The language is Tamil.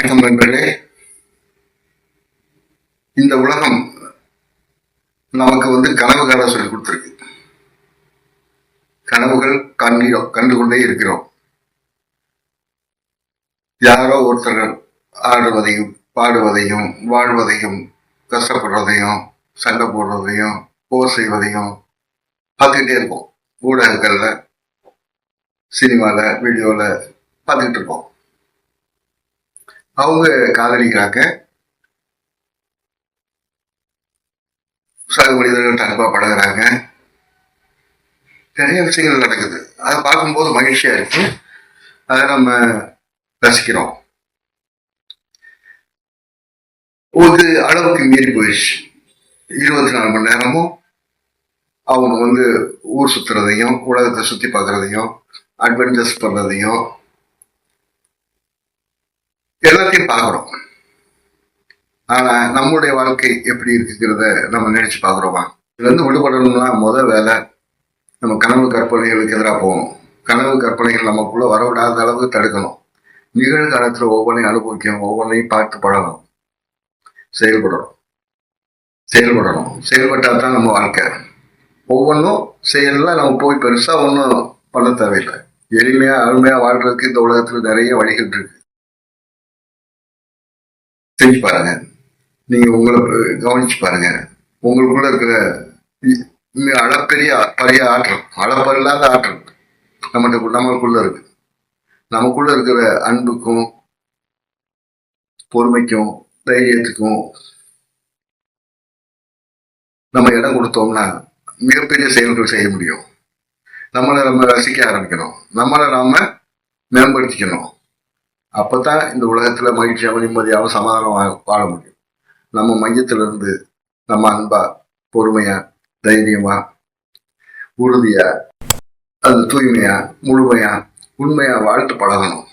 வணக்கம் நண்பர்களே. இந்த உலகம் நமக்கு கனவு காண சொல்லி கொடுத்துருக்கு. கனவுகள் கண்டு கொண்டே இருக்கிறோம். யாரோ ஒருத்தர்கள் ஆடுவதையும் பாடுவதையும் வாழ்வதையும் கஷ்டப்படுறதையும் சண்டை போடுறதையும் போர் செய்வதையும் பார்த்துக்கிட்டே இருப்போம். ஊடகங்கள்ல சினிமால வீடியோல பார்த்துக்கிட்டு இருப்போம். அவங்க காதலிக்கிறாங்க, சக மனிதர்கள் அன்பா பழகுறாங்க, நிறைய விஷயங்கள் நடக்குது. அதை பார்க்கும்போது மகிழ்ச்சியா இருக்கு. அதை நம்ம ரசிக்கிறோம். ஒரு அளவுக்கு மீறி போயிடுச்சு. 24 மணி நேரமும் அவங்க ஊர் சுத்துறதையும் உலகத்தை சுத்தி பார்க்கறதையும் அட்வென்ச்சர்ஸ் பண்றதையும் எல்லாத்தையும் பார்க்கிறோம். ஆனா நம்முடைய வாழ்க்கை எப்படி இருக்குங்கிறத நம்ம நினைச்சு பார்க்குறோமா? இதுல இருந்து விடுபடணும்னா முதல் வேலை நம்ம கனவு கற்பனைகளுக்கு எதிராக போகணும். கனவு கற்பனைகள் நமக்குள்ள வரவிடாத அளவுக்கு தடுக்கணும். நிகழ்காலத்துல ஒவ்வொன்றையும் அனுபவிக்கணும், ஒவ்வொன்றையும் பார்த்து பழகணும், செயல்படணும். செயல்பட்டால் தான் நம்ம வாழ்க்கை. ஒவ்வொன்றும் செயல்லாம் நம்ம போய் பெருசா ஒன்றும் பண்ண தேவையில்லை. எளிமையா அருமையா வாழ்றதுக்கு இந்த உலகத்துல நிறைய வழிகள் இருக்கு. செஞ்சு பாருங்க. நீங்க உங்களை கவனிச்சு பாருங்க. உங்களுக்குள்ள இருக்கிற அளப்பெரிய பழைய ஆற்றல், அளப்பல்லாத ஆற்றல் நம்மளுக்குள்ள இருக்கு. நமக்குள்ள இருக்கிற அன்புக்கும் பொறுமைக்கும் தைரியத்துக்கும் நம்ம இடம் கொடுத்தோம்னா மிகப்பெரிய செயல்கள் செய்ய முடியும். நம்மளை நம்ம ரசிக்க ஆரம்பிக்கணும், நம்மளை நாம மேம்படுத்திக்கணும். அப்பதான் இந்த உலகத்துல மகிழ்ச்சியாகவும் நிம்மதியாகவும் சமாதானம் வாழ முடியும். நம்ம மையத்திலிருந்து நம்ம அன்பா பொறுமையா தைரியமா உறுதியா அது தூய்மையா முழுமையா உண்மையா வாழ்த்து பழகணும்.